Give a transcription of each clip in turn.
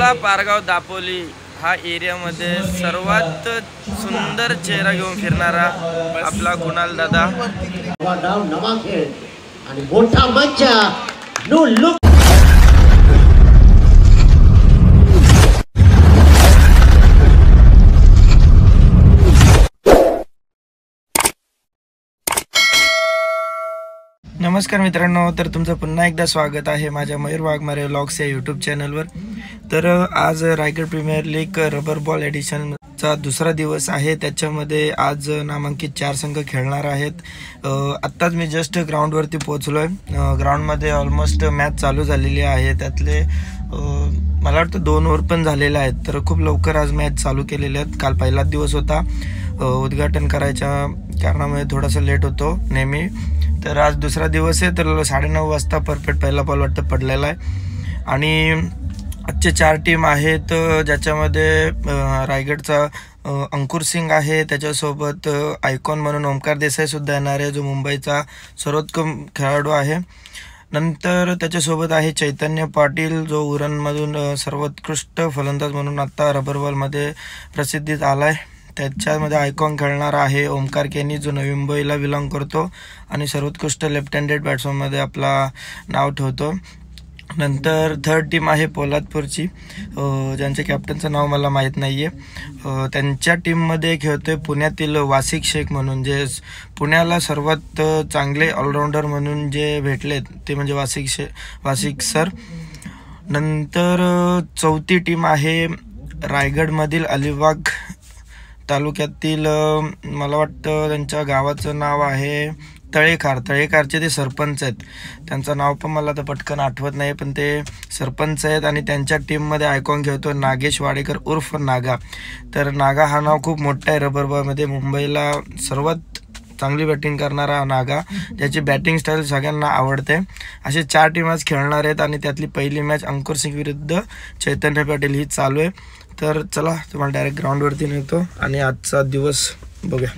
देवळा, पारगाव, दापोली हा एरियामध्ये सर्वात सुंदर चेहरा घेऊन फिरणारा आपला कुणाल दादा. नवा खेळ आणि मोठा मंच. No look. नमस्कार मित्रांनो, तर तुमचं पुन्हा एकदा स्वागत आहे माझ्या मयूर वाघमारे व्लॉग्स या यूट्यूब चॅनलवर. तर आज Raigad premier league rubber ball एडिशनचा दुसरा दिवस आहे. त्याच्यामध्ये आज नामांकित 4 संघ खेळणार आहेत. आत्ताच मी जस्ट ग्राउंडवरती पोहोचलो आहे. ग्राउंडमध्ये ऑलमोस्ट मॅच चालू झालेली आहे. त्यातले मला वाटतं 2 ओव्हर पण झालेले आहेत. तर खूप लवकर आज मॅच चालू केलेले आहेत. काल पहिलाच दिवस होता. उद्घाटन करायच्या कारणामुळे थोडासा लेट होतो नेहमी. तर आज दुसरा दिवस आहे. तर 9:30 वाजता परफेक्ट पहिला बॉल वाटतं पडलेला आहे. आणि आजचे 4 टीम आहेत, ज्याच्यामध्ये रायगडचा अंकुर सिंग आहे. त्याच्यासोबत आयकॉन म्हणून ओमकार देसाई सुद्धा येणार आहे, जो मुंबईचा सर्वोत्तम खेळाडू आहे. नंतर त्याच्यासोबत आहे चैतन्य पाटील, जो उरणमधून सर्वोत्कृष्ट फलंदाज म्हणून आत्ता रबर बॉलमध्ये प्रसिद्धीत आला आहे. त्याच्यामध्ये आयकॉन खेळणार आहे ओमकार केनी, जो नवी मुंबईला बिलॉंग करतो आणि सर्वोत्कृष्ट लेफ्ट हँडेड बॅट्समनमध्ये आपला नाव ठेवतो. नंतर 3rd टीम आहे पोलादपूरची, ज्यांच्या कॅप्टनचं नाव मला माहीत नाही आहे. त्यांच्या टीममध्ये खेळतोय पुण्यातील वासिक शेख म्हणून, जे पुण्याला सर्वात चांगले ऑलराऊंडर म्हणून जे भेटलेत ते म्हणजे वासिक सर. नंतर 4थी टीम आहे रायगडमधील अलिबाग तालुक्यातील, मला वाटतं त्यांच्या गावाचं नाव आहे तळेकारचे ते सरपंच आहेत. त्यांचं नाव पण मला तर पटकन आठवत नाही, पण ते सरपंच आहेत. आणि त्यांच्या टीममध्ये आयकॉन घेतो नागेश वाडेकर उर्फ नागा. तर नागा हा नाव खूप मोठा आहे रबर बॉलमध्ये. मुंबईला सर्वात चांगली बॅटिंग करणारा नागा, ज्याची बॅटिंग स्टाईल सगळ्यांना आवडते. असे 4 टीम आज खेळणार आहेत आणि त्यातली पहिली मॅच अंकुर सिंग विरुद्ध चैतन्य पाटील ही चालू आहे. तर चला तुम्हाला डायरेक्ट ग्राउंडवरती नेतो आणि आजचा दिवस बघूया.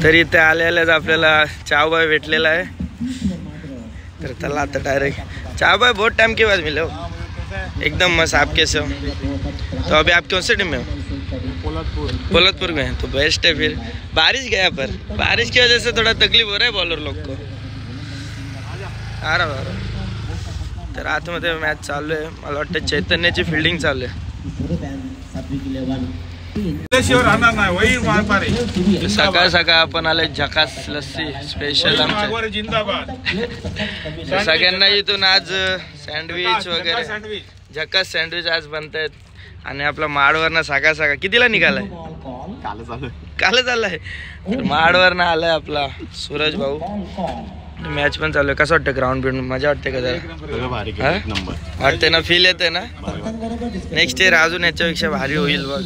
तर इथे आल्याच आपल्याला चावभाई भेटलेला आहे. तर चला आता डायरेक्ट चावभाई, बहुत टाइम के बाद मिले हो, एकदम मस्त आपके से. तो अभी आप कौन से टीम में हो? पोलादपुर में है, तो बेस्ट है. फिर बारिश गया, पर बारिश की वजह से थोड़ा तकलीफ हो रहा है बॉलर लोग को. आ रहा. तर आतमध्ये मॅच चालू आहे. मला वाटतं चैतन्याची फिल्डिंग चालू आहे. सकाळ सकाळ आपण आले झकास लस्सी स्पेशल सगळ्यांना इथून. आज सँडविच वगैरे झकास सँडविच आज बनतायत. आणि आपला माडवरनं सकाळ कितीला निघालाय? कालच आलाय. तर माडवरनं आलाय आपला सूरज भाऊ. मॅच पण चालू आहे. कसं वाटतं ग्राउंड बिल्ड? मजा वाटते का जरा? वाटते ना, फील येते ना. नेक्स्ट इयर अजून याच्यापेक्षा भारी होईल बघ.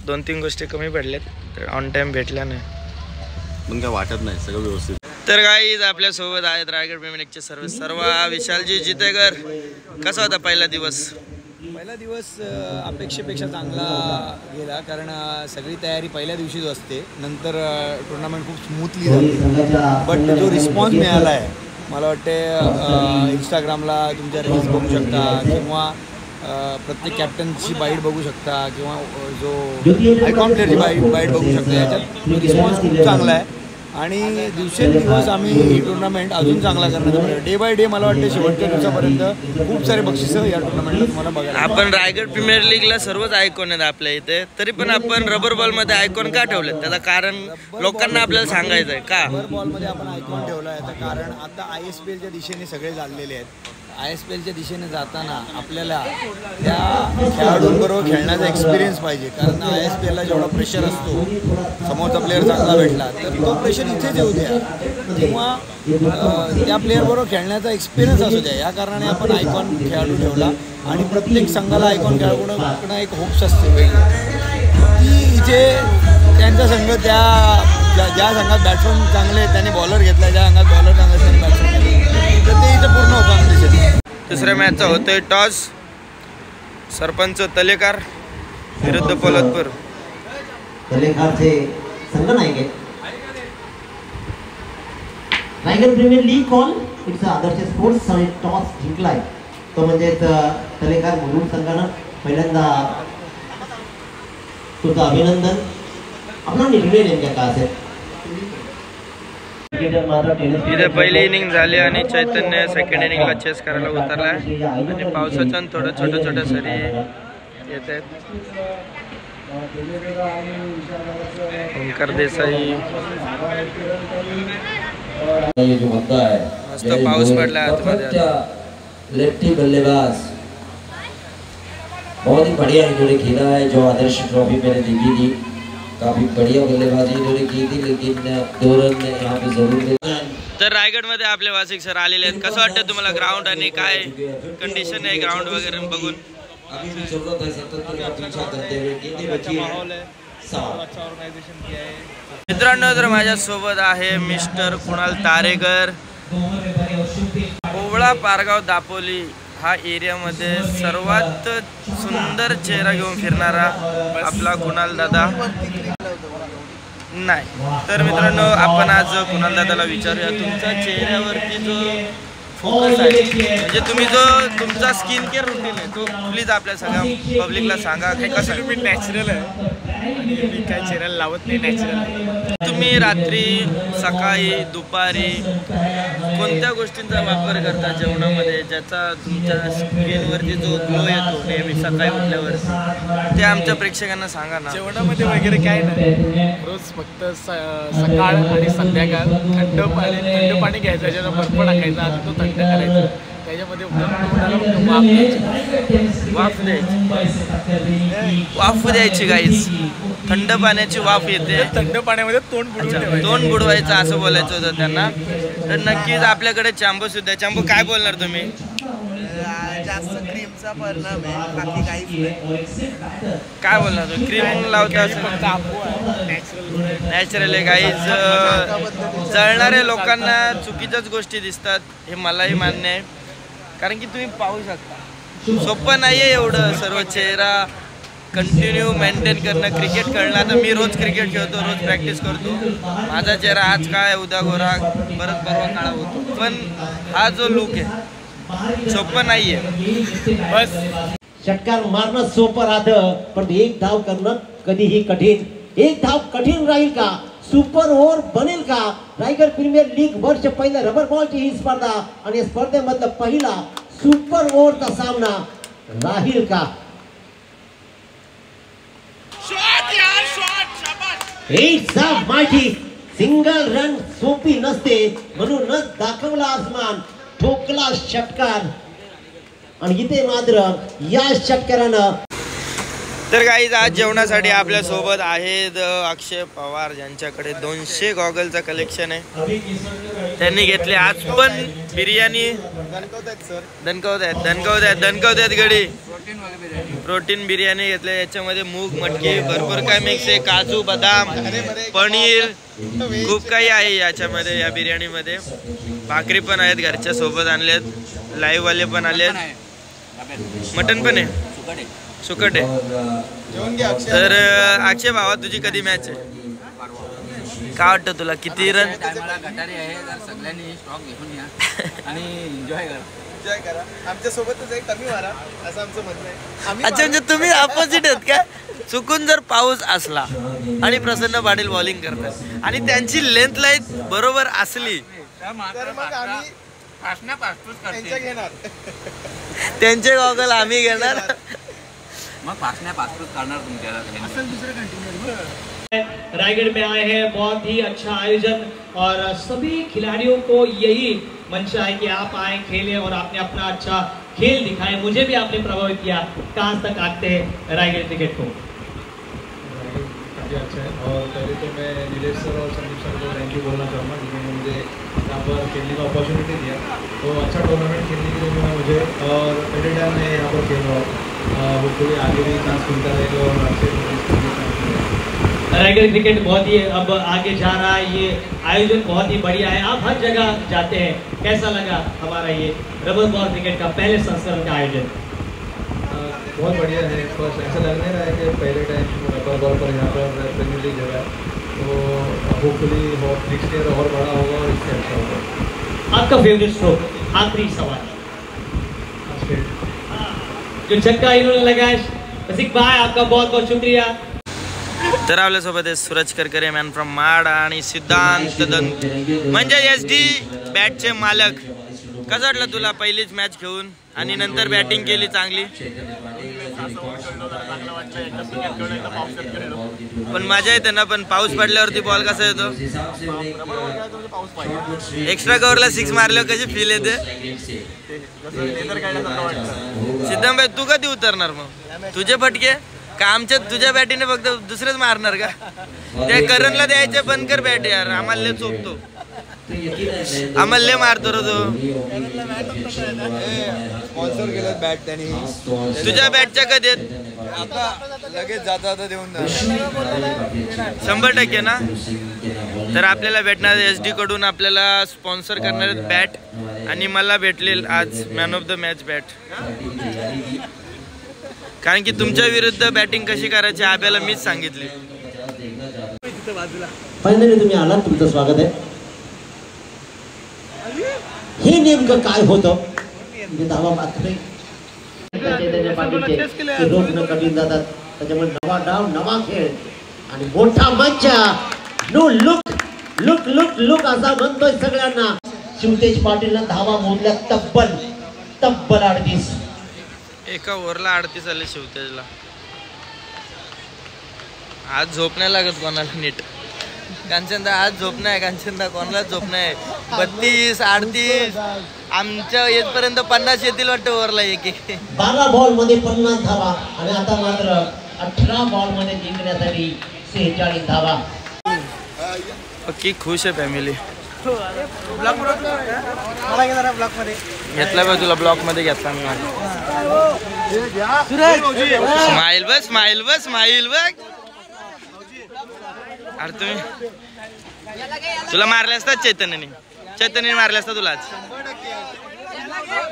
2-3 गोष्टी कमी पडल्यात, तर ऑन टाइम भेटल्या नाही, पण काय वाटत नाही, सगळं व्यवस्थित. तर गाईज आपल्या सोबत आहेत रायगड प्रीमियर लीगचे सर्व विशालजी जितेकर. कसा होता पहिला दिवस? पहिला दिवस अपेक्षेपेक्षा चांगला गेला, कारण सगळी तयारी पहिल्या दिवशीच असते. नंतर टुर्नामेंट खूप स्मूथली झाली. बट जो रिस्पॉन्स मिळाला आहे, मला वाटते इंस्टाग्रामला तुमच्या रील्स बघू शकता, किंवा प्रत्येक कॅप्टनची बाईट बघू शकता, किंवा जो आयकॉन प्लेअरची बाईट बघू शकता. याच्यात रिस्पॉन्स खूप चांगला आहे. आणि दिवसेंदिवस आम्ही ही टुर्नामेंट अजून चांगला करण्याचा डे बाय डे, मला वाटतं शेवटच्या दिवसापर्यंत खूप सारे बक्षिसं या टुर्नामेंटला तुम्हाला बघायला. आपण रायगड प्रीमियर लीगला सर्वच आयकॉन आहेत आपल्या इथे, तरी पण आपण रबर बॉलमध्ये आयकॉन का ठेवलेत? त्याचं कारण लोकांना आपल्याला सांगायचं आहे का रबर बॉलमध्ये आपण आयकॉन ठेवला आहे? कारण आता ISPLच्या दिशेने सगळे चाललेले आहेत. ISPLच्या दिशेने जाताना आपल्याला त्या खेळाडूंबरोबर खेळण्याचा एक्सपिरियन्स पाहिजे. कारण ISPLला जेवढा प्रेशर असतो, समोरचा प्लेअर चांगला भेटला तर तो प्रेशर इथेच येऊ द्या, किंवा त्या प्लेअरबरोबर खेळण्याचा एक्सपिरियन्स असू द्या. या कारणाने आपण आयकॉन खेळाडू ठेवला. आणि प्रत्येक संघाला आयकॉन खेळाडूकडनं एक होप्स असते वेगळी, की इथे त्यांचा संघ ज्या संघात बॅट्समन चांगले आहेत त्यांनी बॉलर घेतला, ज्या संघात बॉलर चांगले त्यांनी बॅट्समन घेतले, तर ते इथे पूर्ण होतं दिसेल. दुसऱ्या मॅचचा होतोय टॉस. सरपंच तलेकार विरुद्ध पोलादपूर. तलेकारचे संघ नाही Raigad premier league call. It's Adarsh sports आणि टॉस जिंकलाय. तो म्हणजेच तलेखार मुरुड संघानं पहिल्यांदा तुझं अभिनंदन. आपला निर्णय नेमका का असेल? इथे पहिली इनिंग झाली आणि चैतन्य सेकंड इनिंगला चेस करायला उतरलाय आणि पावसाच्या थोडं छोट्या सरी येत आहेत. ओंकार देसाई मस्त पाऊस पडला आतमध्ये. लेफ्टी बल्लेबाज बहुत ही बढ़िया इन्होंने खेला है. जो आदर्श ट्रॉफी मैंने देखी थी, काफी बढ़िया बल्लेबाजी इन्होंने की थी, लेकिन 2 रन यहाँ पे जरूर. तर रायगड मध्ये आपले वासिक सर आलेले आहेत. कसं वाटतं तुम्हाला ग्राउंड आणि काय कंडिशन आहे ग्राउंड वगैरे बघून? अभी भी जरूरत है सतत पीछा करते हुए गेंदें बची है. मित्रांनो, तर माझ्या सोबत आहे मिस्टर कुणाल तारेकर. ओवळा पारगाव दापोली हा एरियामध्ये सर्वात सुंदर चेहरा घेऊन फिरणारा आपला कुणाल दादा. नाही तर मित्रांनो, आपण आज कुणाल दादाला विचारूया तुमच्या चेहऱ्यावरती जो फोकस आहे, म्हणजे तुम्ही जो तुमचा स्किन केअर रुटीन आहे तो प्लीज आपल्या सगळ्या पब्लिकला सांगा. काय कसं मी नॅचरल आहे आणि मी काय चेहऱ्याला लावत नाही, नॅचरल आहे. तुम्ही रात्री, सकाळी, दुपारी कोणत्या गोष्टींचा वापर करता जेवणामध्ये ज्याचा तुमच्या स्किनवरती जो ग्लो येतो नेहमी सकाळी उठल्यावर, ते आमच्या प्रेक्षकांना सांगा ना. जेवणामध्ये वगैरे काय नाही, रोज फक्त सकाळ आणि संध्याकाळ थंड पाणी घ्यायचं, त्याच्यावर बर्फ टाकायचा आणि तो थंड करायचा. त्याच्यामध्ये वाफ द्यायची गाईस, थंड पाण्याची वाफ येते. थंड पाण्यामध्ये तोंड बुडवायचं असं बोलायचं होतं त्यांना. तर नक्कीच आपल्याकडे चॅम्बो सुद्धा. चॅम्बो काय बोलणार तुम्ही? जास्त क्रीमचा परिणाम आहे, बाकी काहीच नाही. काय बोलणार तुम्ही? क्रीम लावता नॅचरल आहे गाईज. जळणाऱ्या लोकांना चुकीच्याच गोष्टी दिसतात, हे मलाही मान्य आहे. कारण की तुम्ही पाहू शकता सोपं नाही आहे एवढं सर्व चेहरा कंटिन्यू मेंटेन करणं. क्रिकेट खेळणं, तर मी रोज क्रिकेट खेळतो, रोज प्रॅक्टिस करतो. माझा चेहरा आज काय उद्या गोरा परत परवा काळा होतो, पण हा जो लुक आहे सोपं नाही आहे. बस षटकार मारणं सोपं राहतं, पण एक धाव करणं कधीही कठीण. एक धाव कठीण राहील का? सुपर ओव्हर बनेल का? रायगड प्रीमियर लीग वर्ष पहिल्या रबर बॉलची ही स्पर्धा आणि या स्पर्धेमधला पहिला सुपर ओव्हरचा सामना राहील का? It's a mighty single run सोपी नसते, म्हणूनच दाखवला आसमान, ठोकला षटकार. आणि इथे मात्र या षटकारानं. तर गाईज आज जेवणासाठी आपल्या सोबत आहेत अक्षय पवार, ज्यांच्याकडे 200 गॉगलचं कलेक्शन आहे. त्यांनी घेतले आज पण बिर्याणी. दणकवत आहेत गडी. प्रोटीन बिर्याणी घेतले, याच्यामध्ये मूग मटकी भरपूर काय मिक्स आहे, काजू बदाम पनीर खूप काही आहे याच्यामध्ये. या बिर्याणीमध्ये भाकरी पण आहेत, घरच्या सोबत आणलेत, लाईव्ह वाले पण आलेत, मटन पण आहे, सुकट आहे. तर अक्षय भावा, तुझी कधी मॅच आहे? काय वाटतं तुला? किती रन? गटारी आहे, सगळ्यांनी स्टॉक घेऊन या आणि एन्जॉय करा. आमच्या सोबतच आहे, कमी मारा असं आमचं म्हणणं आहे. अच्छा, म्हणजे तुम्ही अपोजिट आहेत का? चुकून जर पाऊस असला आणि प्रसन्न पाटील बॉलिंग करतात आणि त्यांची लेंथ लाईट बरोबर असली तर मग आम्ही त्यांचे गॉगल आम्ही घेणार, मग पासपूस करणार तुमच्याला. रायगढ़ में आए हैं, बहुत ही अच्छा आयोजन और सभी खिलाड़ियों को यही मंशा है कि आप आए, खेलें और आपने अपना अच्छा खेल दिखाए. मुझे भी आपने प्रभावित किया. कहाँ तक आते हैं रायगढ़ क्रिकेट को? काफ़ी अच्छा है. और पहले तो मैं नीलेश सर और संदीप सर को थैंक यू बोलना चाहूँगा, जिन्होंने मुझे यहाँ पर खेलने का अपॉर्चुनिटी दिया. तो अच्छा टूर्नामेंट खेलने के लिए मिला मुझे, और पहले टाइम मैं यहाँ पर खेल रहा हूँ. होपफुली आगे भी चांस मिलता रहेगा और अच्छे. रायगढ़ क्रिकेट बहुत ही अब आगे जा रहा है, ये आयोजन बहुत ही बढ़िया है. आप हर जगह जाते हैं, कैसा लगा हमारा ये रबर बॉल क्रिकेट का पहले संस्करण का आयोजन? बहुत बढ़िया है. फर्स्ट ऐसा लग नहीं रहा है कि पहले टाइम रबर बॉल पर यहाँ पर प्रीमियर लीग जगह, तो होपफुली नेक्स्ट ईयर और बड़ा होगा और इससे अच्छा होगा. आपका फेवरेट स्ट्रोक? आखिरी सवाल. जो छक्का इन्होंने लगाया, रसिक भाई आपका बहुत बहुत शुक्रिया। तर आपल्यासोबत आहे सूरज करकरे मॅन फ्रॉम माड आणि सिद्धांत दंत म्हणजे SD बॅटचे मालक. कसं वाटलं तुला पहिलीच मॅच खेळून आणि नंतर बॅटिंग केली चांगली? पण मजा येते ना, पण पाऊस पडल्यावरती बॉल कसा येतो? एक्स्ट्रा कव्हरला 6 मारल्यावर कशी फील येते? सिद्धांत भाई तू कधी उतरणार मग? तुझे फटके का आमच्या तुझ्या बॅटीने फक्त दुसरेच मारणार का? त्या करणला द्यायचे बंद कर बॅट यार, आम्हाला लय चोपतो, आम्हाला लय मारतो रे तो. स्पॉन्सर केलं बॅट त्यांनी. तुझ्या बॅटच्या कधी आता लगेच जाता देऊन 100% ना. तर आपल्याला भेटणार SD कडून आपल्याला स्पॉन्सर करणार बॅट आणि मला भेटलेल आज man of the match bat. कारण की तुमच्या विरुद्ध बॅटिंग कशी करायची आपल्याला मीच सांगितली. फायनली तुम्ही आलात, तुमचं स्वागत आहे. हे नेमकं काय होतं? धावा मात्र रोखणं कठीण जातात, त्याच्यामुळे नवा डाव नवा खेळ आणि मोठा मंच. No look look look look असा म्हणतोय सगळ्यांना. शिवतेज पाटीलनं धावा मोडल्या तब्बल 38. एका ओव्हरला 38 आले शिवतेजला. आज झोप नाही लागत कोणाला नीट. कांचनदा आज झोप नाही, कांचनदा कोणाला झोप नाही. 32 38 आमच्या येतपर्यंत 50 येतील वाटतं ओव्हरला एक एक. 12 बॉल मध्ये 50 धावा आणि आता मात्र 18 बॉल मध्ये जिंकण्यासाठी 46 धावा. पक्की खुश आहे फॅमिली. घेतला बघ तुला ब्लॉक मध्ये घेतला मी. स्माइल बस स्माइल बस स्माइल बघ. अरे तुम्ही तुला मारले असतात चैतन्यने मारले असतात तुला आज.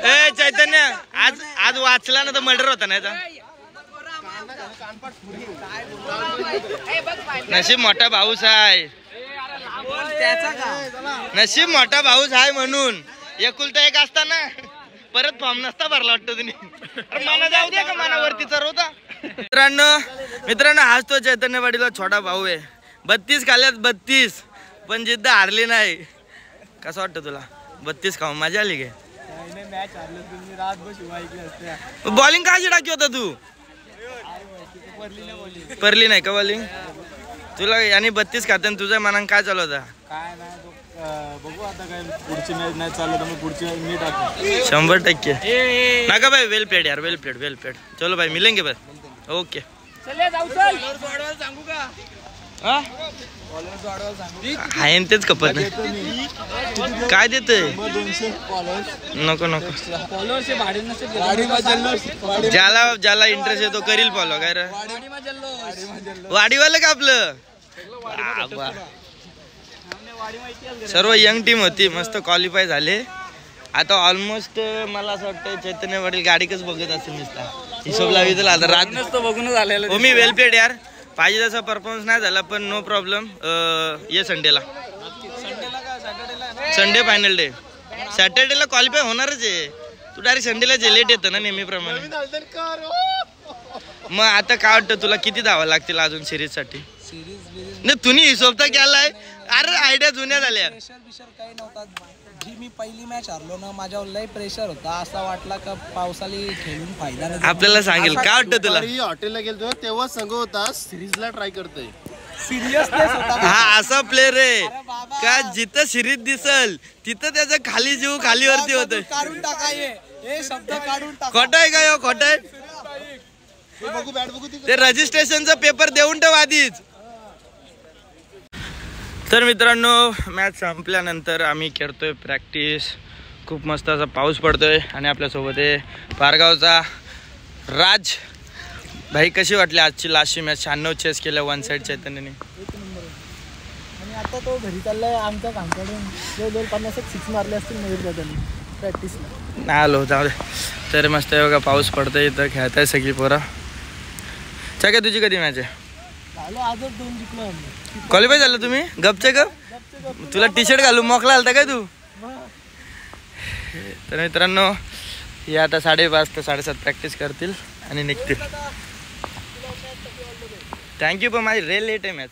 ए चैतन्य आज वाचला ना तर मर्डर होता ना याचा. नशीब मोठा भाऊस आहे, नशीब मोठा भाऊस आहे म्हणून. एकुलता एक असताना परत फॉर्म नसता भरला वाटतं तुम्ही. मला जाऊ द्या का मनावरती चरवता. मित्रांनो आज तो चैतन्य पाटीलचा छोटा भाऊ आहे. 32 खाल्ल्यात 32 पण जिद्द हारली नाही. कसं वाटतं तुला 32 खाऊन? मजा आली काय? बॉलिंग का टाकी होता तू? परली नाही का बॉलिंग तुला? आणि 32 खात्यान तुझ्या मनात काय चालू होता? काय नाही बघू आता, काय पुढची मॅच नाही चालू तर मग पुढची मी टाकू 100%. नका भाई, वेल प्लेड यार, वेल प्लेड वेल प्लेड. चलो भाई मिलेंगे बस. ओके आहे तेच कपत काय देतोय? नको नको, ज्याला इंटरेस्ट येतो करील फॉलो. काय रे वाडीवालं का आपलं? सर्व यंग टीम होती, मस्त क्वालिफाय झाले. आता ऑलमोस्ट मला असं वाटतं चैतन्य वडील गाडीकच बघत असेल नुसता. हिशोब लावी तर आता रात बघूनच आलेलं. हो मी वेल प्लेड यार. पाहिजे तसा परफॉर्मन्स नाही झाला पण नो प्रॉब्लेम. ये संडेला संडे फायनल डे. सॅटर्डेला क्वालिफाय होणारच आहे. तू डायरेक्ट संडेला जे लेट येतं ना नेहमीप्रमाणे. मग आता काय वाटतं तुला किती धावा लागतील अजून सिरीज साठी? नाही तुम्ही हिशोब तर केलाय. अरे आयडिया जुन्या झाल्या. काही नव्हता. जी मी पहिली मॅच हरलो ना, माझ्यावर लय प्रेशर होता. असा वाटला का पावसाली खेळून फायदा नाही. आपल्याला सांगेल काय वाटतं तुला? हॉटेलला गेलो तेव्हा सांगू होता सिरीजला ट्राय करतोय. सिरियसनेस होता. हा असा प्लेअर आहे का जिथं सिरीज दिसल तिथं त्याचा खाली जीव खालीवरती होत. काढून टाकाय हे शब्द काढून टाक. खोटं आहे का? खोटं आहे. ते रजिस्ट्रेशनचा पेपर देऊन ठेव आधीच. तर मित्रांनो मॅच संपल्यानंतर आम्ही खेळतोय प्रॅक्टिस. खूप मस्त असा पाऊस पडतोय आणि आपल्यासोबत आहे पारगावचा राज. भाई कशी वाटली आजची लास्टची मॅच? 96 चेस केल्या वन साईड चैतन्यने. आणि आता तो घरी चाललाय आमच्या कामकडून. 250 मारले असतील मयूर त्यांनी प्रॅक्टिसला. नाही आलो जाऊ दे. तर मस्त आहे बघा पाऊस पडतोय इथं खेळताय सगळी पोरं. काय तुझी कधी मॅच आहे? आजच 2 जिंकलो. क्वालिफाय झालं तुम्ही? गपचे गप. तुला टी शर्ट घालून मोकला आलता काय तू? तर मित्रांनो हे आता 5:30 ते 7:30 प्रॅक्टिस करतील आणि निघतील. थँक्यू, पण माझी रेल लेट आहे मॅच.